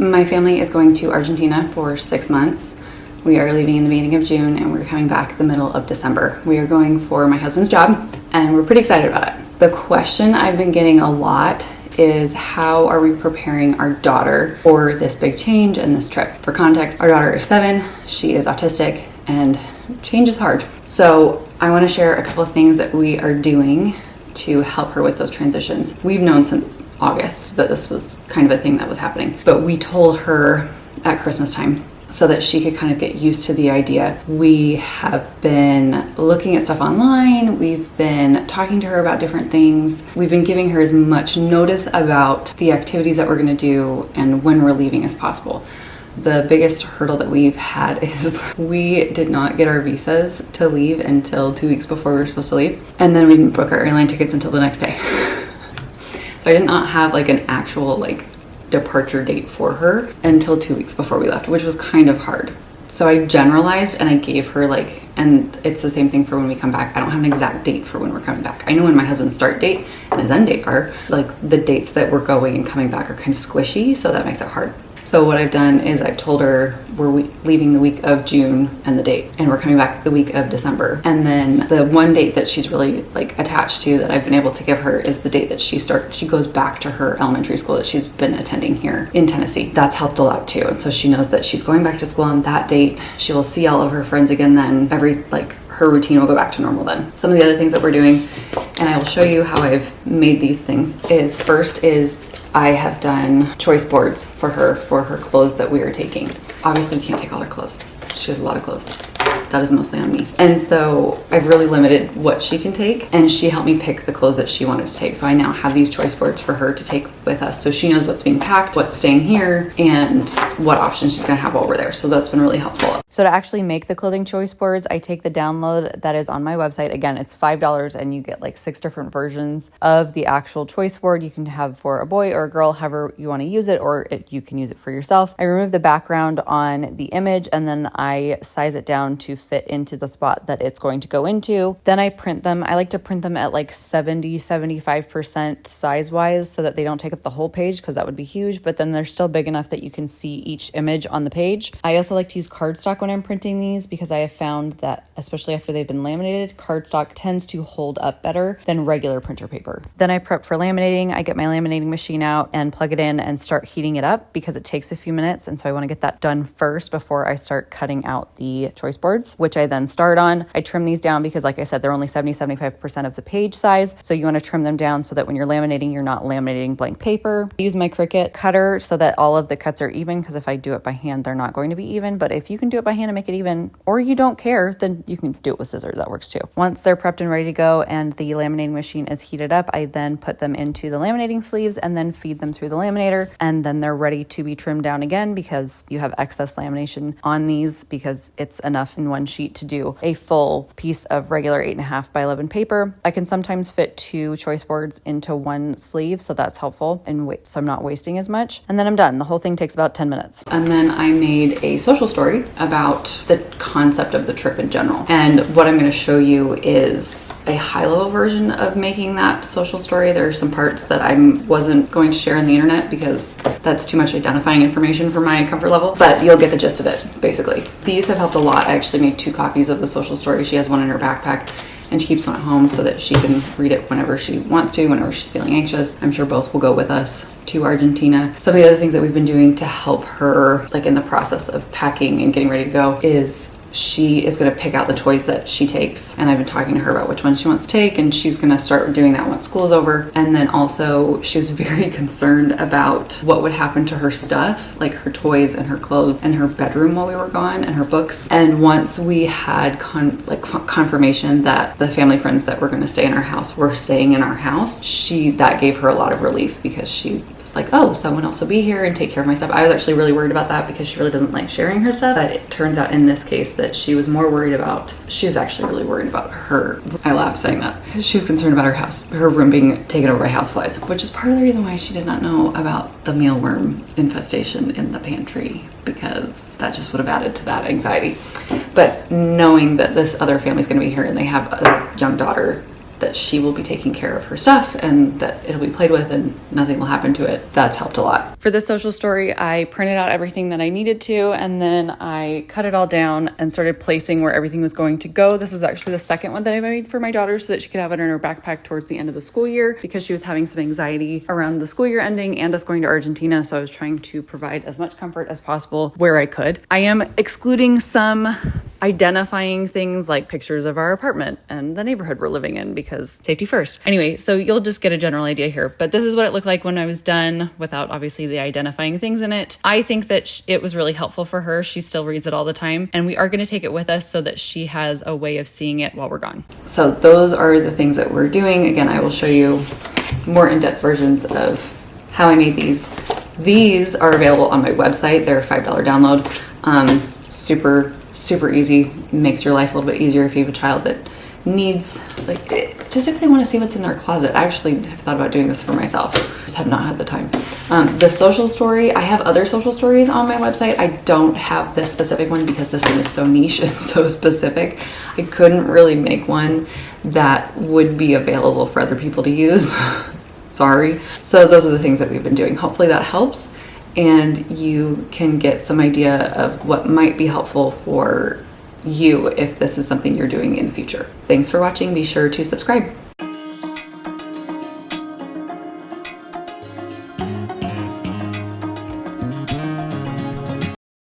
My family is going to Argentina for 6 months. We are leaving in the beginning of June and we're coming back the middle of December. We are going for my husband's job and we're pretty excited about it. The question I've been getting a lot is how are we preparing our daughter for this big change and this trip? For context, our daughter is 7, she is autistic, and change is hard. So I want to share a couple of things that we are doing to help her with those transitions. We've known since August that this was kind of a thing that was happening, but we told her at Christmas time so that she could kind of get used to the idea. We have been looking at stuff online. We've been talking to her about different things. We've been giving her as much notice about the activities that we're going to do and when we're leaving as possible. The biggest hurdle that we've had is we did not get our visas to leave until 2 weeks before we were supposed to leave. And then we didn't book our airline tickets until the next day. So I did not have like an actual departure date for her until 2 weeks before we left, which was kind of hard. So I generalized and I gave her and it's the same thing for when we come back. I don't have an exact date for when we're coming back. I know when my husband's start date and his end date are. The dates that we're going and coming back are kind of squishy, so that makes it hard. So what I've done is I've told her we're leaving the week of June and the date, and we're coming back the week of December. And then the one date that she's really attached to that I've been able to give her is the date that she goes back to her elementary school that she's been attending here in Tennessee. That's helped a lot too. And so she knows that she's going back to school on that date. She will see all of her friends again then. Her routine will go back to normal then. Some of the other things that we're doing, and I will show you how I've made these things, is first is I have done choice boards for her clothes that we are taking. Obviously we can't take all her clothes. She has a lot of clothes. That is mostly on me. And so I've really limited what she can take, and she helped me pick the clothes that she wanted to take. So I now have these choice boards for her to take with us. So she knows what's being packed, what's staying here, and what options she's gonna have while we're there. So that's been really helpful. So to actually make the clothing choice boards, I take the download that is on my website. Again, it's $5 and you get 6 different versions of the actual choice board. You can have for a boy or a girl, however you want to use it, or you can use it for yourself. I remove the background on the image and then I size it down to fit into the spot that it's going to go into. Then I print them. I like to print them at 70-75% size wise so that they don't take up the whole page, because that would be huge, but then they're still big enough that you can see each image on the page. I also like to use cardstock when I'm printing these, because I have found that especially after they've been laminated, cardstock tends to hold up better than regular printer paper. Then I prep for laminating. I get my laminating machine out and plug it in and start heating it up, because it takes a few minutes, and so I want to get that done first before I start cutting out the choice boards, which I then start on. I trim these down because, like I said, they're only 70-75% of the page size, so you want to trim them down so that when you're laminating, you're not laminating blank paper. I use my Cricut cutter so that all of the cuts are even, because if I do it by hand, they're not going to be even, but if you can do it by hand and make it even, or you don't care, then you can do it with scissors. That works too. Once they're prepped and ready to go and the laminating machine is heated up, I then put them into the laminating sleeves and then feed them through the laminator, and then they're ready to be trimmed down again, because you have excess lamination on these, because it's enough in one sheet to do a full piece of regular 8.5 by 11 paper. I can sometimes fit 2 choice boards into one sleeve, so that's helpful, and so I'm not wasting as much. And then I'm done. The whole thing takes about 10 minutes. And then I made a social story about the concept of the trip in general. And what I'm going to show you is a high-level version of making that social story. There are some parts that I wasn't going to share on the internet because that's too much identifying information for my comfort level, but you'll get the gist of it, basically. These have helped a lot. I actually made 2 copies of the social story. She has one in her backpack, and she keeps one at home so that she can read it whenever she wants to, whenever she's feeling anxious. I'm sure both will go with us to Argentina. Some of the other things that we've been doing to help her, in the process of packing and getting ready to go, is she is going to pick out the toys that she takes, and I've been talking to her about which ones she wants to take, and she's going to start doing that once school's over. And then also she was very concerned about what would happen to her stuff, like her toys and her clothes and her bedroom while we were gone, and her books. And once we had confirmation that the family friends that were going to stay in our house were staying in our house, that gave her a lot of relief, because she was like, oh, someone else will be here and take care of my stuff. I was actually really worried about that because she really doesn't like sharing her stuff, but it turns out in this case that she was actually really worried about her. I laugh saying that. She was concerned about her room being taken over by houseflies, which is part of the reason why she did not know about the mealworm infestation in the pantry, because that just would have added to that anxiety. But knowing that this other family's going to be here and they have a young daughter, that she will be taking care of her stuff and that it'll be played with and nothing will happen to it. That's helped a lot. For this social story, I printed out everything that I needed to, and then I cut it all down and started placing where everything was going to go. This was actually the second one that I made for my daughter so that she could have it in her backpack towards the end of the school year, because she was having some anxiety around the school year ending and us going to Argentina. So I was trying to provide as much comfort as possible where I could. I am excluding some identifying things like pictures of our apartment and the neighborhood we're living in, because safety first. Anyway, so you'll just get a general idea here, but this is what it looked like when I was done without obviously the identifying things in it. I think that it was really helpful for her. She still reads it all the time, and we are going to take it with us so that she has a way of seeing it while we're gone. So those are the things that we're doing. Again, I will show you more in-depth versions of how I made these. These are available on my website. They're a $5 download. Super easy. Makes your life a little bit easier if you have a child that needs, just if they want to see what's in their closet. I actually have thought about doing this for myself. Just have not had the time. The social story, I have other social stories on my website. I don't have this specific one because this one is so niche and so specific. I couldn't really make one that would be available for other people to use. Sorry. So those are the things that we've been doing. Hopefully that helps, and you can get some idea of what might be helpful for you if this is something you're doing in the future. Thanks for watching. Be sure to subscribe.